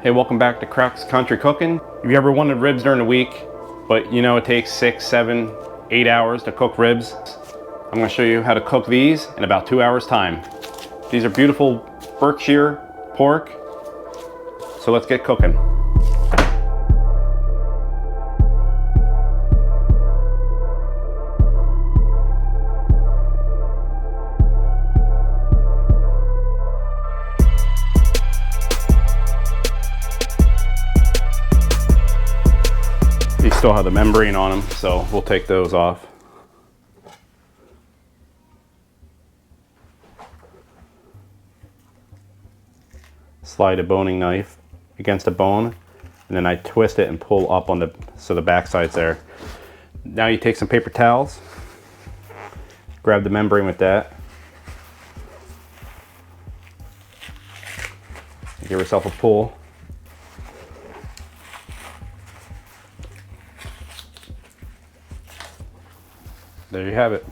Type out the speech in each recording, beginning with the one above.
Hey, welcome back to Crux Country Cooking. If you ever wanted ribs during the week, but you know it takes 6, 7, 8 hours to cook ribs, I'm going to show you how to cook these in about 2 hours time. These are beautiful Berkshire pork, so let's get cooking. These still have the membrane on them, so we'll take those off. Slide a boning knife against the bone, and then I twist it and pull up on so the back side's there. Now you take some paper towels, grab the membrane with that, give yourself a pull. There you have it.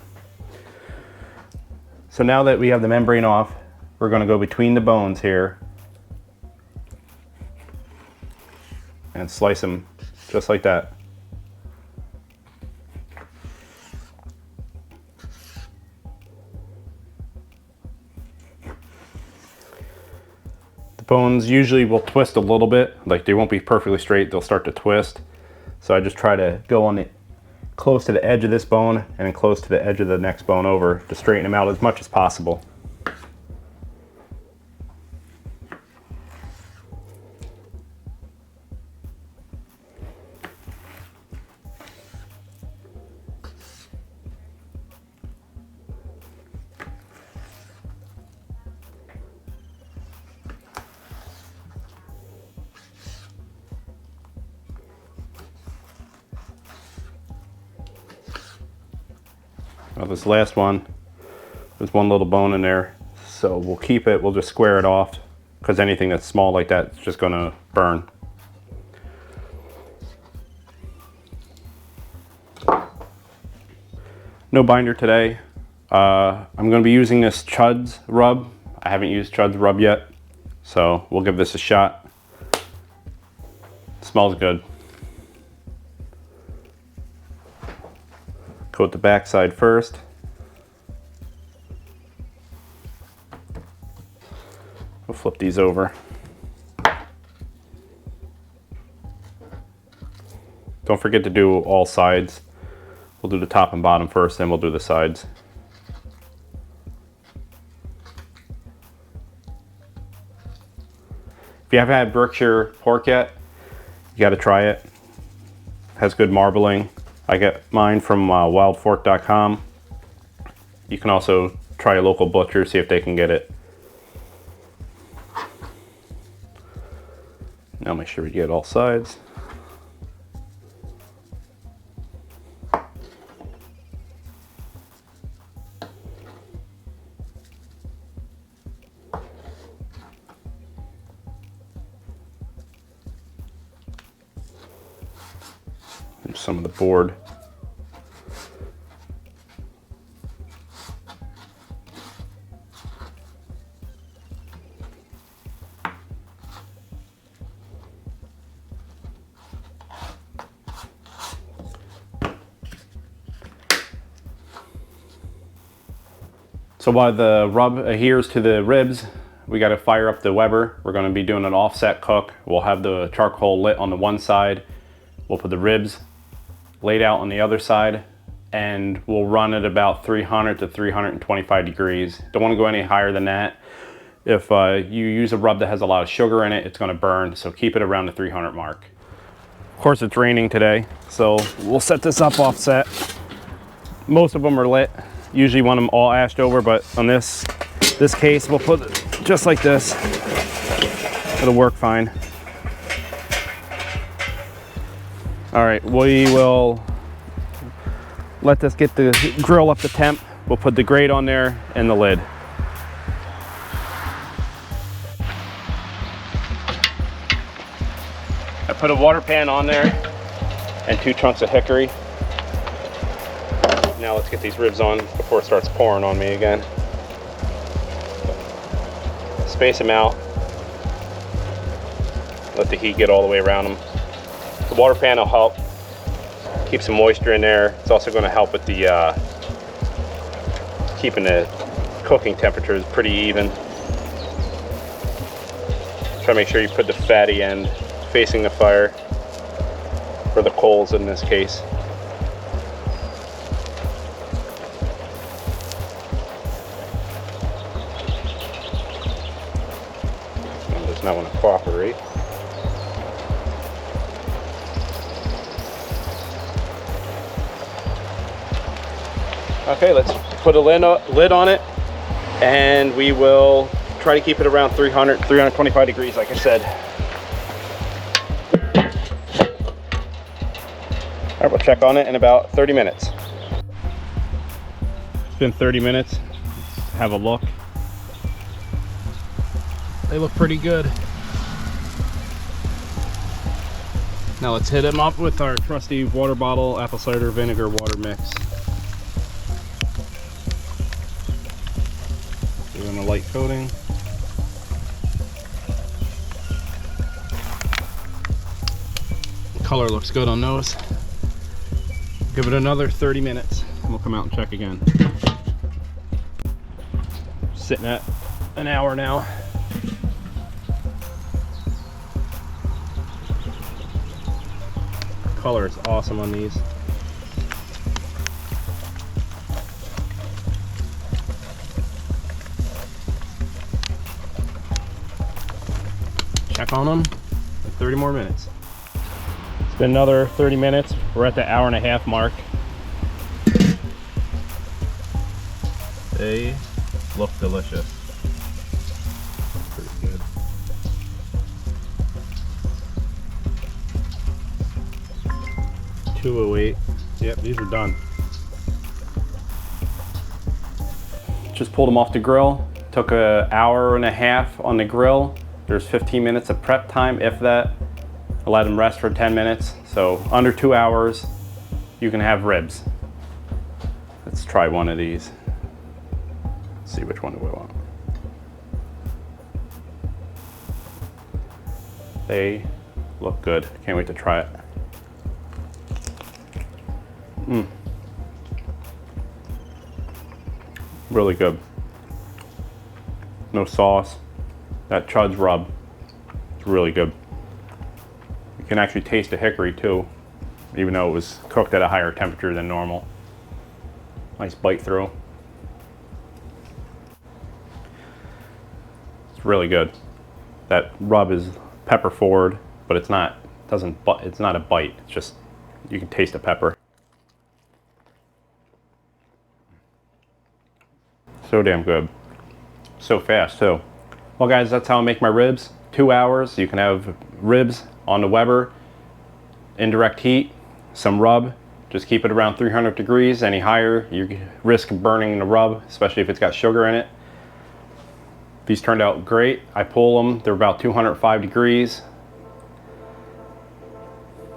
So now that we have the membrane off, we're going to go between the bones here and slice them just like that. The bones usually will twist a little bit, like they won't be perfectly straight, they'll start to twist. So I just try to go on the close to the edge of this bone and then close to the edge of the next bone over to straighten them out as much as possible. Well, this last one, there's one little bone in there, so we'll keep it, we'll just square it off, because anything that's small like that is just going to burn. No binder today. I'm going to be using this Chud Rub. I haven't used Chud Rub yet, so we'll give this a shot. It smells good. Coat the back side first. We'll flip these over. Don't forget to do all sides. We'll do the top and bottom first, then we'll do the sides. If you haven't had Berkshire pork yet, you got to try it. Has good marbling. I get mine from wildfork.com. You can also try a local butcher, see if they can get it. Now make sure we get all sides. There's some of the board. So while the rub adheres to the ribs, we got to fire up the Weber. We're going to be doing an offset cook. We'll have the charcoal lit on the one side. We'll put the ribs laid out on the other side, and we'll run at about 300 to 325 degrees. Don't want to go any higher than that. If you use a rub that has a lot of sugar in it, it's going to burn, so keep it around the 300 mark. Of course, it's raining today, so we'll set this up offset. Most of them are lit. Usually want them all ashed over, but on this case, we'll put it just like this. It'll work fine. All right, we will let this get the grill up to temp. We'll put the grate on there and the lid. I put a water pan on there and 2 chunks of hickory. Now let's get these ribs on before it starts pouring on me again. Space them out. Let the heat get all the way around them. The water pan will help keep some moisture in there. It's also going to help with the keeping the cooking temperatures pretty even. Try to make sure you put the fatty end facing the fire, or the coals in this case. One does not want to cooperate. Okay, let's put a lid on it, and we will try to keep it around 325 degrees, like I said. All right, we'll check on it in about 30 minutes. It's been 30 minutes. Let's have a look. They look pretty good. Now let's hit them up with our trusty water bottle apple cider vinegar water mix. Doing a light coating. The color looks good on those. Give it another 30 minutes and we'll come out and check again. Sitting at an hour now. Color is awesome on these. Check on them in 30 more minutes. It's been another 30 minutes. We're at the hour-and-a-half mark. They look delicious. Pretty good. $2.08. Yep, these are done. Just pulled them off the grill. Took an hour-and-a-half on the grill. There's 15 minutes of prep time, if that. I let them rest for 10 minutes. So under 2 hours, you can have ribs. Let's try one of these. Let's see which one do we want. They look good. Can't wait to try it. Really good. No sauce. That Chud Rub, it's really good. You can actually taste the hickory too, even though it was cooked at a higher temperature than normal. Nice bite through. It's really good. That rub is pepper forward, but it's not. It's not a bite. It's just you can taste the pepper. So damn good. So fast too. Well guys, that's how I make my ribs. 2 hours. You can have ribs on the Weber, indirect heat, some rub. Just keep it around 300 degrees. Any higher, you risk burning the rub, especially if it's got sugar in it. These turned out great. I pull them, they're about 205 degrees.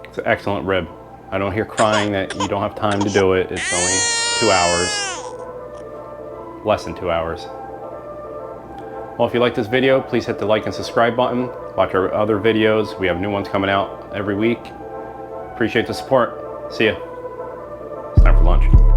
It's an excellent rib. I don't hear crying that you don't have time to do it. It's only 2 hours, less than 2 hours. Well, if you like this video, please hit the like and subscribe button. Watch our other videos. We have new ones coming out every week. Appreciate the support. See ya. It's time for lunch.